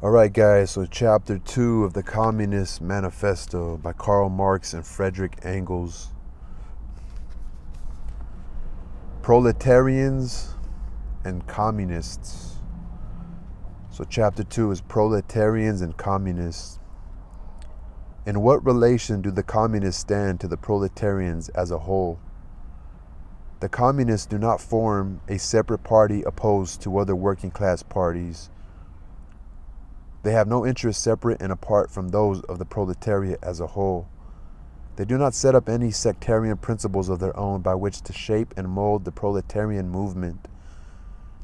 Alright, guys, so chapter 2 of the Communist Manifesto by Karl Marx and Frederick Engels. Proletarians and Communists. So, chapter 2 is Proletarians and Communists. In what relation do the Communists stand to the Proletarians as a whole? The Communists do not form a separate party opposed to other working class parties. They have no interests separate and apart from those of the proletariat as a whole. They do not set up any sectarian principles of their own by which to shape and mold the proletarian movement.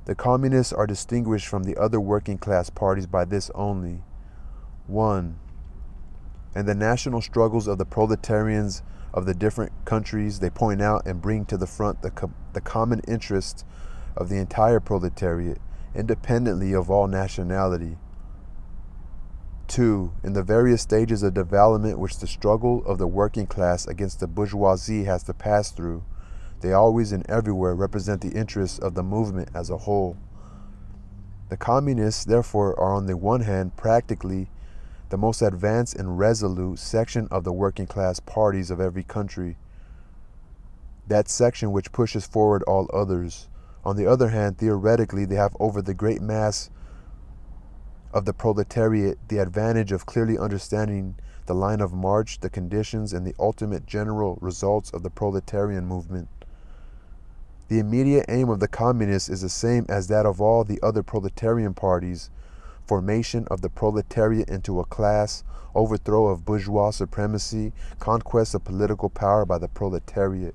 The Communists are distinguished from the other working class parties by this only. 1. In the national struggles of the proletarians of the different countries, they point out and bring to the front the common interests of the entire proletariat, independently of all nationality. 2. In the various stages of development which the struggle of the working class against the bourgeoisie has to pass through, they always and everywhere represent the interests of the movement as a whole. The Communists, therefore, are on the one hand practically the most advanced and resolute section of the working class parties of every country, that section which pushes forward all others. On the other hand, theoretically, they have over the great mass of the proletariat the advantage of clearly understanding the line of march, the conditions, and the ultimate general results of the proletarian movement. The immediate aim of the Communists is the same as that of all the other proletarian parties: formation of the proletariat into a class, overthrow of bourgeois supremacy, conquest of political power by the proletariat.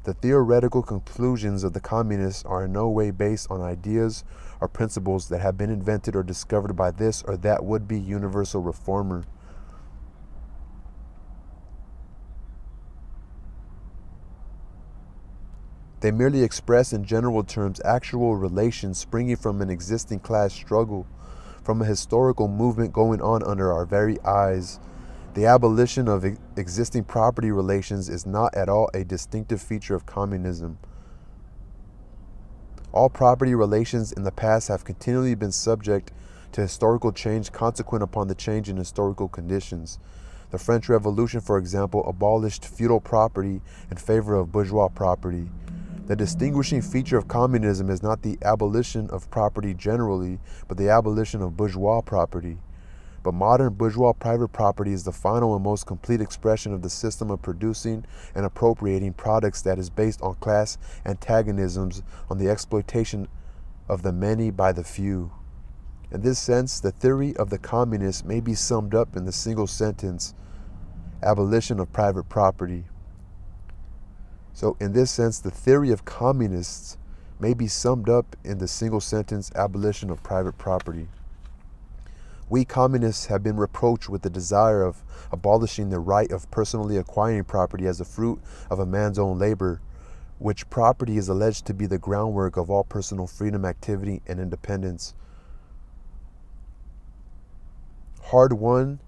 The theoretical conclusions of the Communists are in no way based on ideas or principles that have been invented or discovered by this or that would-be universal reformer. They merely express in general terms actual relations springing from an existing class struggle, from a historical movement going on under our very eyes. The abolition of existing property relations is not at all a distinctive feature of communism. All property relations in the past have continually been subject to historical change consequent upon the change in historical conditions. The French Revolution, for example, abolished feudal property in favor of bourgeois property. The distinguishing feature of communism is not the abolition of property generally, but the abolition of bourgeois property. But modern bourgeois private property is the final and most complete expression of the system of producing and appropriating products that is based on class antagonisms, on the exploitation of the many by the few. In this sense, the theory of the Communists may be summed up in the single sentence, abolition of private property. So in this sense, the theory of communists may be summed up in the single sentence, abolition of private property. We communists have been reproached with the desire of abolishing the right of personally acquiring property as a fruit of a man's own labor, which property is alleged to be the groundwork of all personal freedom, activity, and independence. Hard-won,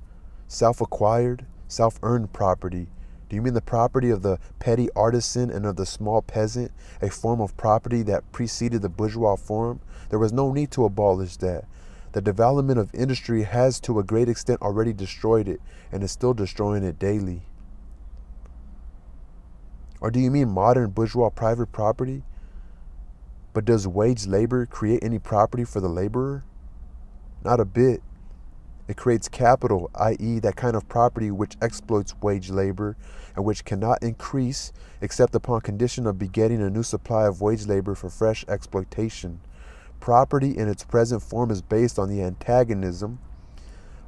self-acquired, self-earned property. Do you mean the property of the petty artisan and of the small peasant, a form of property that preceded the bourgeois form? There was no need to abolish that. The development of industry has to a great extent already destroyed it and is still destroying it daily. Or do you mean modern bourgeois private property? But does wage labor create any property for the laborer? Not a bit. It creates capital, i.e., that kind of property which exploits wage labor and which cannot increase except upon condition of begetting a new supply of wage labor for fresh exploitation. Property in its present form is based on the antagonism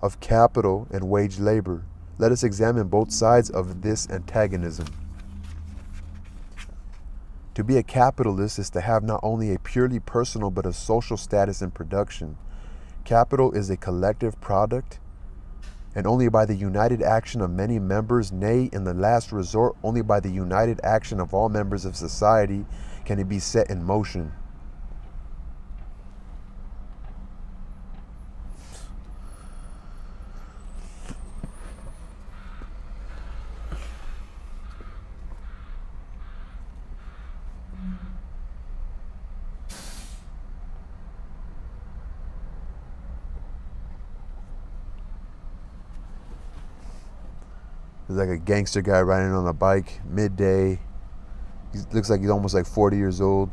of capital and wage labor. Let us examine both sides of this antagonism. To be a capitalist is to have not only a purely personal but a social status in production. Capital is a collective product, and only by the united action of many members, nay, in the last resort, only by the united action of all members of society, can it be set in motion. There's like a gangster guy riding on a bike midday. He looks like he's almost like 40 years old.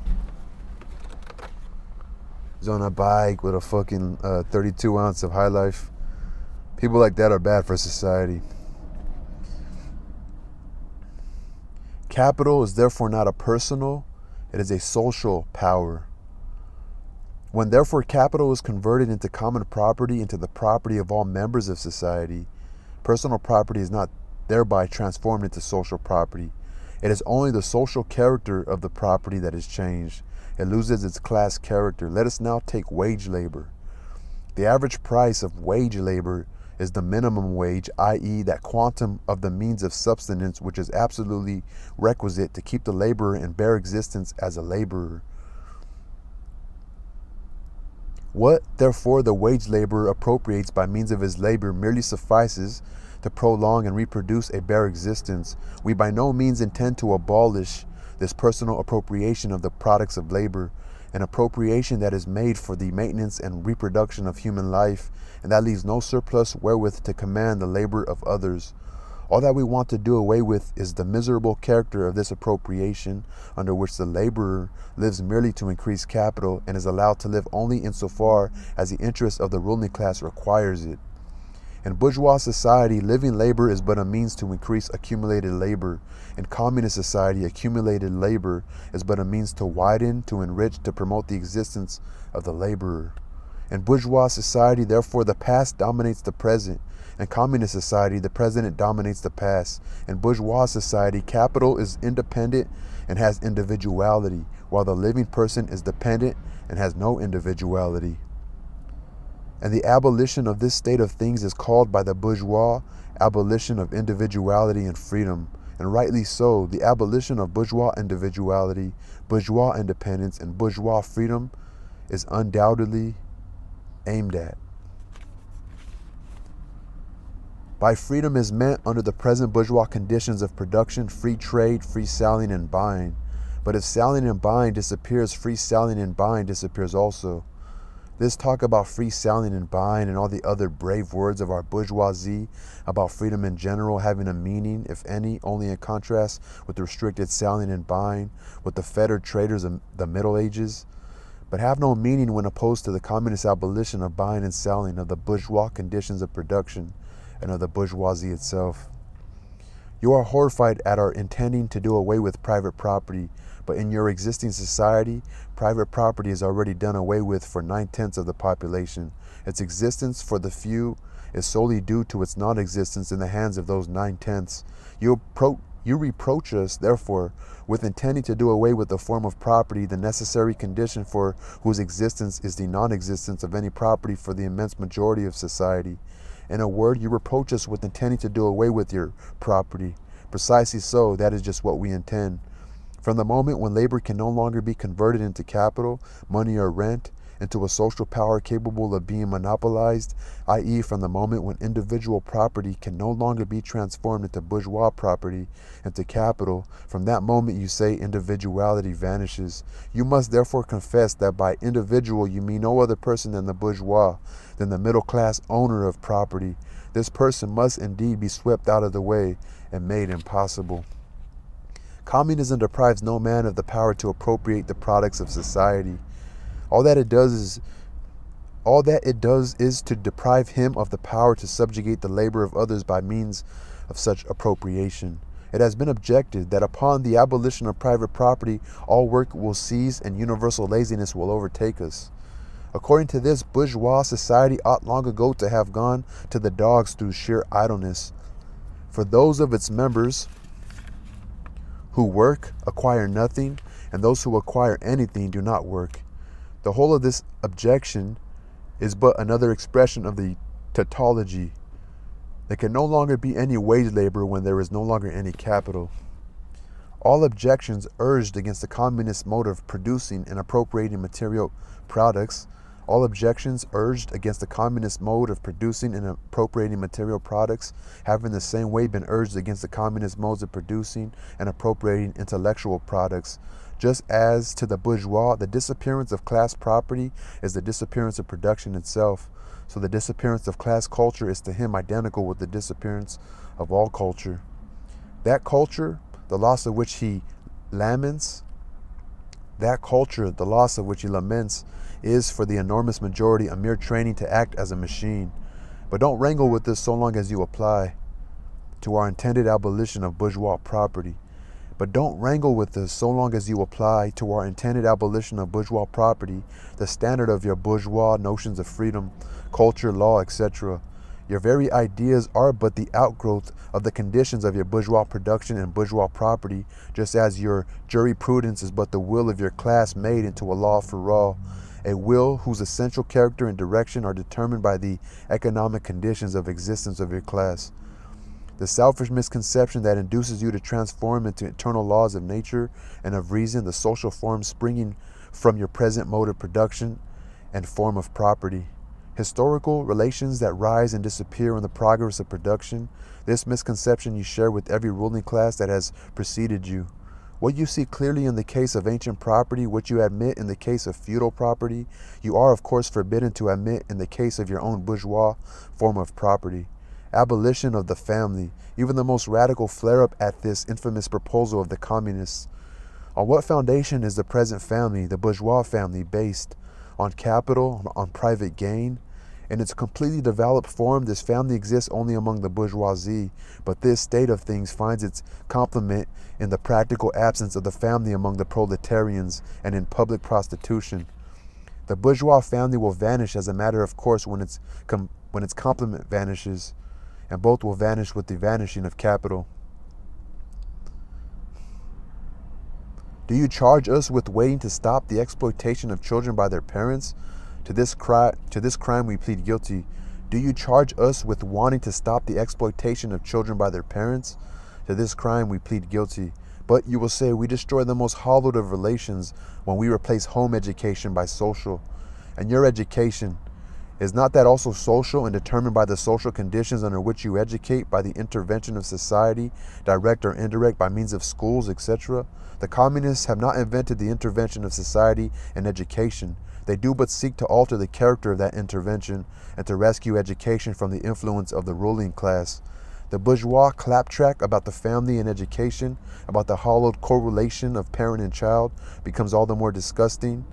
He's on a bike with a fucking 32 ounce of High Life. People like that are bad for society. Capital is therefore not a personal, it is a social power. When therefore capital is converted into common property, into the property of all members of society, personal property is not thereby transformed into social property. It is only the social character of the property that is changed. It loses its class character. Let us now take wage labor. The average price of wage labor is the minimum wage, i.e. that quantum of the means of subsistence which is absolutely requisite to keep the laborer in bare existence as a laborer. What, therefore, the wage laborer appropriates by means of his labor merely suffices to prolong and reproduce a bare existence. We by no means intend to abolish this personal appropriation of the products of labor, an appropriation that is made for the maintenance and reproduction of human life, and that leaves no surplus wherewith to command the labor of others. All that we want to do away with is the miserable character of this appropriation, under which the laborer lives merely to increase capital and is allowed to live only insofar as the interest of the ruling class requires it. In bourgeois society, living labor is but a means to increase accumulated labor. In communist society, accumulated labor is but a means to widen, to enrich, to promote the existence of the laborer. In bourgeois society, therefore, the past dominates the present. In communist society, the present dominates the past. In bourgeois society, capital is independent and has individuality, while the living person is dependent and has no individuality. And the abolition of this state of things is called by the bourgeois abolition of individuality and freedom. And rightly so, the abolition of bourgeois individuality, bourgeois independence, and bourgeois freedom is undoubtedly aimed at. By freedom is meant, under the present bourgeois conditions of production, free trade, free selling and buying. But if selling and buying disappears, free selling and buying disappears also. This talk about free selling and buying and all the other brave words of our bourgeoisie about freedom in general having a meaning, if any, only in contrast with the restricted selling and buying, with the fettered traders of the Middle Ages, but have no meaning when opposed to the communist abolition of buying and selling, of the bourgeois conditions of production, and of the bourgeoisie itself. You are horrified at our intending to do away with private property, but in your existing society, private property is already done away with for 9/10 of the population. Its existence for the few is solely due to its non-existence in the hands of those 9/10. You reproach us, therefore, with intending to do away with the form of property, the necessary condition for whose existence is the non-existence of any property for the immense majority of society. In a word, you reproach us with intending to do away with your property. Precisely so, that is just what we intend. From the moment when labor can no longer be converted into capital, money, or rent, into a social power capable of being monopolized, i.e. from the moment when individual property can no longer be transformed into bourgeois property, into capital, from that moment you say individuality vanishes. You must therefore confess that by individual you mean no other person than the bourgeois, than the middle class owner of property. This person must indeed be swept out of the way and made impossible. Communism deprives no man of the power to appropriate the products of society. All that it does is to deprive him of the power to subjugate the labor of others by means of such appropriation. It has been objected that upon the abolition of private property, all work will cease and universal laziness will overtake us. According to this, bourgeois society ought long ago to have gone to the dogs through sheer idleness. For those of its members who work acquire nothing, and those who acquire anything do not work. The whole of this objection is but another expression of the tautology. There can no longer be any wage labor when there is no longer any capital. All objections urged against the communist mode of producing and appropriating material products, all objections urged against the communist mode of producing and appropriating material products have in the same way been urged against the communist modes of producing and appropriating intellectual products. Just as to the bourgeois, the disappearance of class property is the disappearance of production itself, so the disappearance of class culture is to him identical with the disappearance of all culture. That culture, the loss of which he laments, is for the enormous majority a mere training to act as a machine. But don't wrangle with this so long as you apply to our intended abolition of bourgeois property. The standard of your bourgeois notions of freedom, culture, law, etc. Your very ideas are but the outgrowth of the conditions of your bourgeois production and bourgeois property, just as your jurisprudence is but the will of your class made into a law for all, a will whose essential character and direction are determined by the economic conditions of existence of your class. The selfish misconception that induces you to transform into eternal laws of nature and of reason the social forms springing from your present mode of production and form of property. Historical relations that rise and disappear in the progress of production, this misconception you share with every ruling class that has preceded you. What you see clearly in the case of ancient property, what you admit in the case of feudal property, you are of course forbidden to admit in the case of your own bourgeois form of property. Abolition of the family, even the most radical flare-up at this infamous proposal of the communists. On what foundation is the present family, the bourgeois family, based? On capital, on private gain? In its completely developed form, this family exists only among the bourgeoisie, but this state of things finds its complement in the practical absence of the family among the proletarians and in public prostitution. The bourgeois family will vanish as a matter of course when its complement vanishes, and both will vanish with the vanishing of capital. Do you charge us with waiting to stop the exploitation of children by their parents? To this crime we plead guilty. Do you charge us with wanting to stop the exploitation of children by their parents? To this crime we plead guilty. But you will say we destroy the most hallowed of relations when we replace home education by social. And your education, is not that also social and determined by the social conditions under which you educate, by the intervention of society, direct or indirect, by means of schools, etc.? The communists have not invented the intervention of society and education. They do but seek to alter the character of that intervention and to rescue education from the influence of the ruling class. The bourgeois claptrap about the family and education, about the hollowed correlation of parent and child, becomes all the more disgusting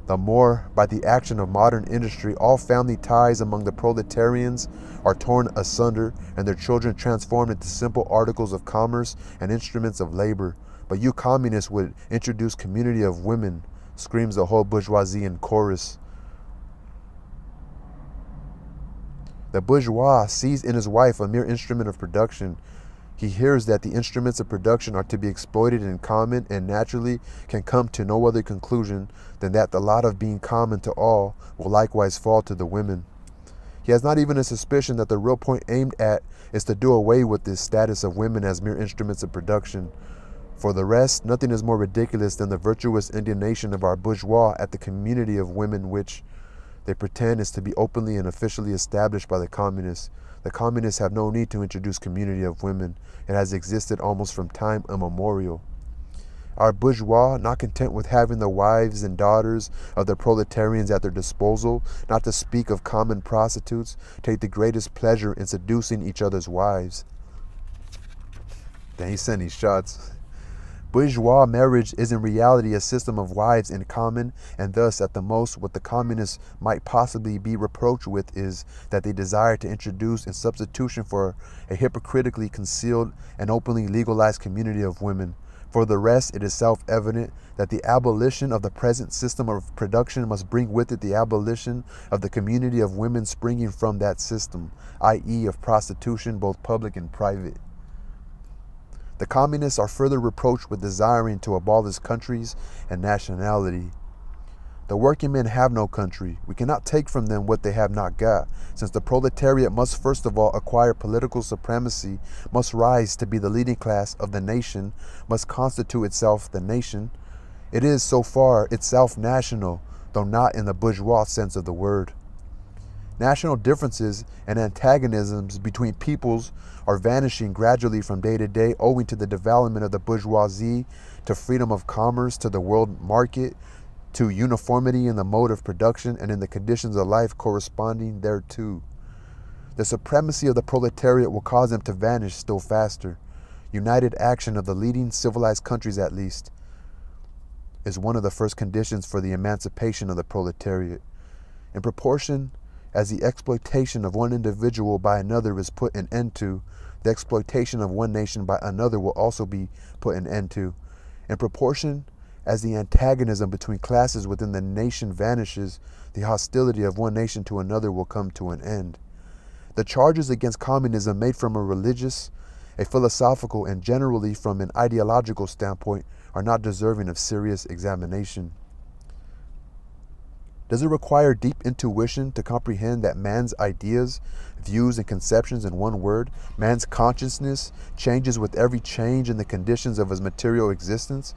the more, by the action of modern industry, all family ties among the proletarians are torn asunder and their children transformed into simple articles of commerce and instruments of labor. But you communists would introduce community of women, screams the whole bourgeoisie in chorus. The bourgeois sees in his wife a mere instrument of production. He hears that the instruments of production are to be exploited in common and naturally can come to no other conclusion than that the lot of being common to all will likewise fall to the women. He has not even a suspicion that the real point aimed at is to do away with this status of women as mere instruments of production. For the rest, nothing is more ridiculous than the virtuous indignation of our bourgeois at the community of women which they pretend is to be openly and officially established by the communists. The communists have no need to introduce community of women. It has existed almost from time immemorial. Our bourgeois, not content with having the wives and daughters of the proletarians at their disposal, not to speak of common prostitutes, take the greatest pleasure in seducing each other's wives. Then he's sending shots. Bourgeois marriage is in reality a system of wives in common, and thus, at the most, what the communists might possibly be reproached with is that they desire to introduce in substitution for a hypocritically concealed and openly legalized community of women. For the rest, it is self-evident that the abolition of the present system of production must bring with it the abolition of the community of women springing from that system, i.e. of prostitution, both public and private. The communists are further reproached with desiring to abolish countries and nationality. The working men have no country. We cannot take from them what they have not got, since the proletariat must first of all acquire political supremacy, must rise to be the leading class of the nation, must constitute itself the nation. It is so far itself national, though not in the bourgeois sense of the word. National differences and antagonisms between peoples are vanishing gradually from day to day owing to the development of the bourgeoisie, to freedom of commerce, to the world market, to uniformity in the mode of production and in the conditions of life corresponding thereto. The supremacy of the proletariat will cause them to vanish still faster. United action of the leading civilized countries, at least, is one of the first conditions for the emancipation of the proletariat. In proportion as the exploitation of one individual by another is put an end to, the exploitation of one nation by another will also be put an end to. In proportion as the antagonism between classes within the nation vanishes, the hostility of one nation to another will come to an end. The charges against communism made from a religious, a philosophical, and generally from an ideological standpoint are not deserving of serious examination. Does it require deep intuition to comprehend that man's ideas, views, and conceptions, in one word, man's consciousness, changes with every change in the conditions of his material existence,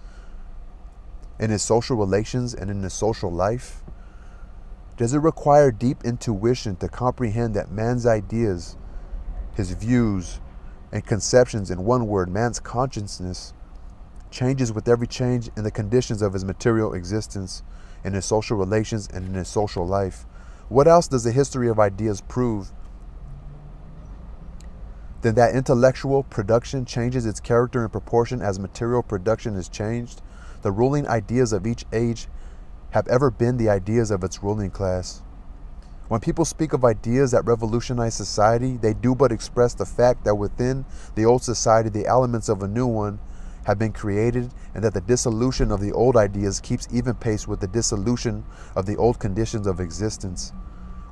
in his social relations, and in his social life? Does it require deep intuition to comprehend that man's ideas, his views, and conceptions, in one word, man's consciousness, changes with every change in the conditions of his material existence, in his social relations, and in his social life? What else does the history of ideas prove than that intellectual production changes its character in proportion as material production is changed? The ruling ideas of each age have ever been the ideas of its ruling class. When people speak of ideas that revolutionize society, they do but express the fact that within the old society the elements of a new one have been created, and that the dissolution of the old ideas keeps even pace with the dissolution of the old conditions of existence.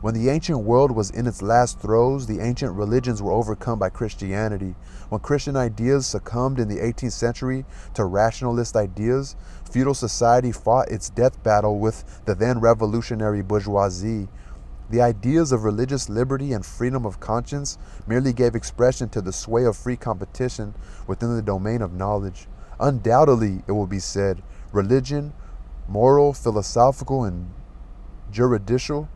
When the ancient world was in its last throes, the ancient religions were overcome by Christianity. When Christian ideas succumbed in the 18th century to rationalist ideas, feudal society fought its death battle with the then revolutionary bourgeoisie. The ideas of religious liberty and freedom of conscience merely gave expression to the sway of free competition within the domain of knowledge. Undoubtedly, it will be said, religion, moral, philosophical, and juridical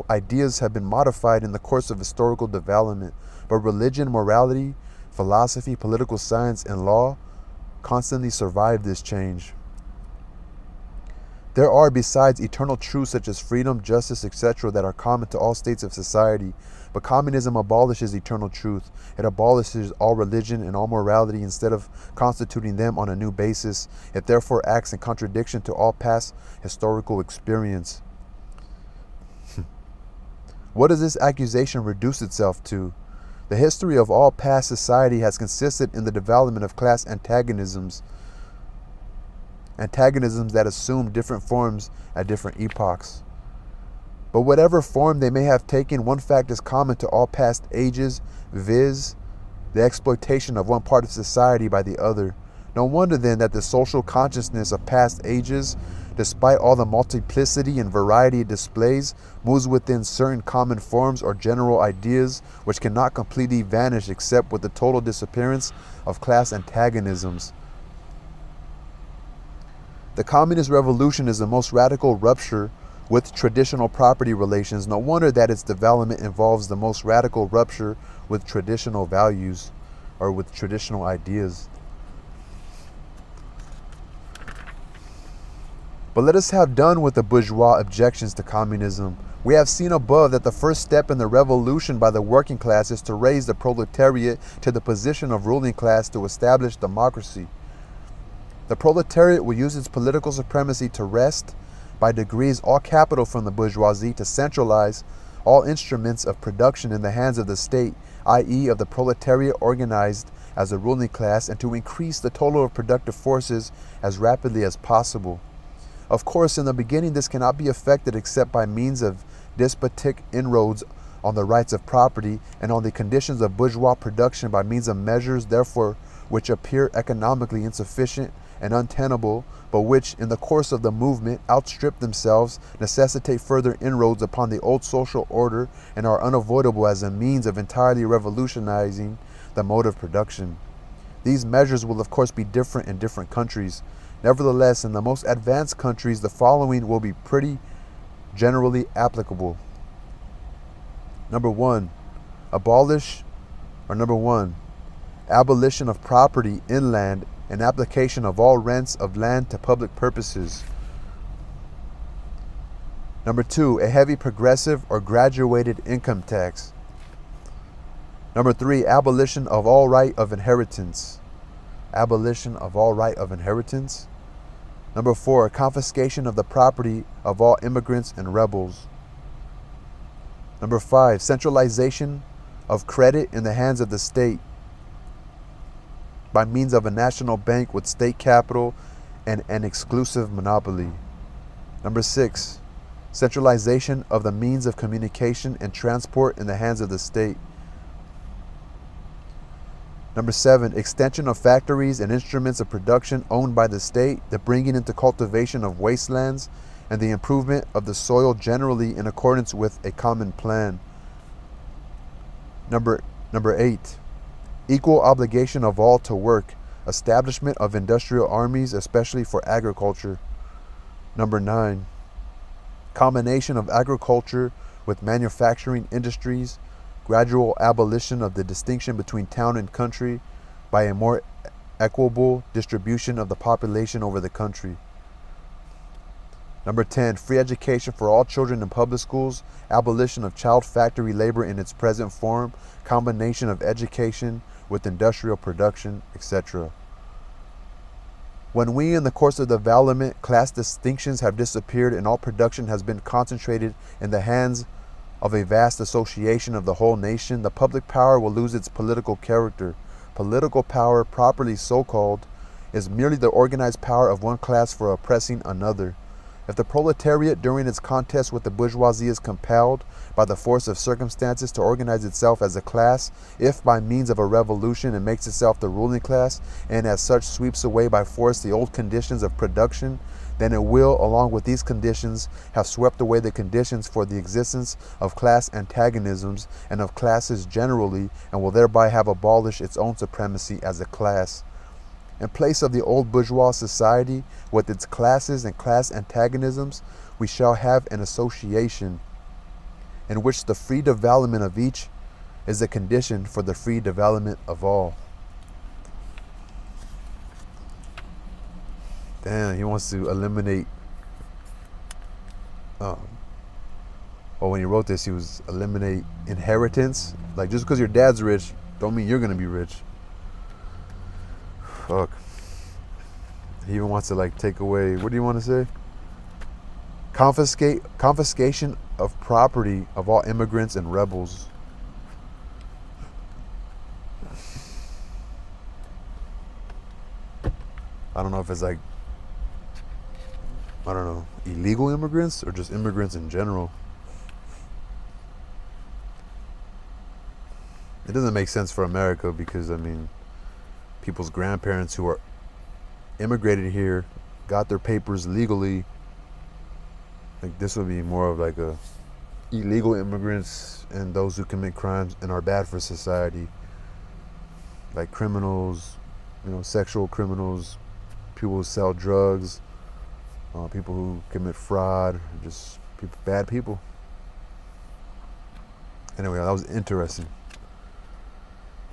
ideas have been modified in the course of historical development, but religion, morality, philosophy, political science, and law constantly survive this change. There are, besides, eternal truths such as freedom, justice, etc., that are common to all states of society, but communism abolishes eternal truth. It abolishes all religion and all morality instead of constituting them on a new basis. It therefore acts in contradiction to all past historical experience. What does this accusation reduce itself to? The history of all past society has consisted in the development of class antagonisms that assume different forms at different epochs. But whatever form they may have taken, one fact is common to all past ages, viz., the exploitation of one part of society by the other. No wonder then that the social consciousness of past ages, despite all the multiplicity and variety it displays, moves within certain common forms or general ideas which cannot completely vanish except with the total disappearance of class antagonisms. The communist revolution is the most radical rupture with traditional property relations. No wonder that its development involves the most radical rupture with traditional values or with traditional ideas. But let us have done with the bourgeois objections to communism. We have seen above that the first step in the revolution by the working class is to raise the proletariat to the position of ruling class to establish democracy. The proletariat will use its political supremacy to wrest, by degrees, all capital from the bourgeoisie, to centralize all instruments of production in the hands of the state, i.e. of the proletariat organized as a ruling class, and to increase the total of productive forces as rapidly as possible. Of course, in the beginning, this cannot be effected except by means of despotic inroads on the rights of property and on the conditions of bourgeois production, by means of measures, therefore, which appear economically insufficient and untenable, but which, in the course of the movement, outstrip themselves, necessitate further inroads upon the old social order, and are unavoidable as a means of entirely revolutionizing the mode of production. These measures will of course be different in different countries. Nevertheless, in the most advanced countries, the following will be pretty generally applicable. Number one, abolition of property in land and application of all rents of land to public purposes. Number two, a heavy progressive or graduated income tax. Number three, abolition of all right of inheritance. Abolition of all right of inheritance. Number four, confiscation of the property of all immigrants and rebels. Number five, centralization of credit in the hands of the state by means of a national bank with state capital and an exclusive monopoly. Number six, centralization of the means of communication and transport in the hands of the state. Number seven, extension of factories and instruments of production owned by the state, the bringing into cultivation of wastelands, and the improvement of the soil generally in accordance with a common plan. Number eight, equal obligation of all to work, establishment of industrial armies, especially for agriculture. Number nine, combination of agriculture with manufacturing industries, gradual abolition of the distinction between town and country by a more equitable distribution of the population over the country. Number 10, free education for all children in public schools, abolition of child factory labor in its present form, combination of education with industrial production, etc. When we, in the course of development, class distinctions have disappeared and all production has been concentrated in the hands of a vast association of the whole nation, the public power will lose its political character. Political power, properly so called, is merely the organized power of one class for oppressing another. If the proletariat during its contest with the bourgeoisie is compelled by the force of circumstances to organize itself as a class, if by means of a revolution it makes itself the ruling class and as such sweeps away by force the old conditions of production, then it will, along with these conditions, have swept away the conditions for the existence of class antagonisms and of classes generally, and will thereby have abolished its own supremacy as a class. In place of the old bourgeois society, with its classes and class antagonisms, we shall have an association in which the free development of each is a condition for the free development of all. Damn, he wants to eliminate. When he wrote this, he was eliminate inheritance. Like, just because your dad's rich, don't mean you're gonna be rich. Fuck. He even wants to like take away. What do you want to say? Confiscation of property of all immigrants and rebels. I don't know if it's like, I don't know, illegal immigrants or just immigrants in general. It doesn't make sense for America because, I mean, people's grandparents who are immigrated here got their papers legally. Like, this would be more of like a illegal immigrants and those who commit crimes and are bad for society, like criminals, sexual criminals, people who sell drugs, people who commit fraud, just bad people. Anyway, that was interesting.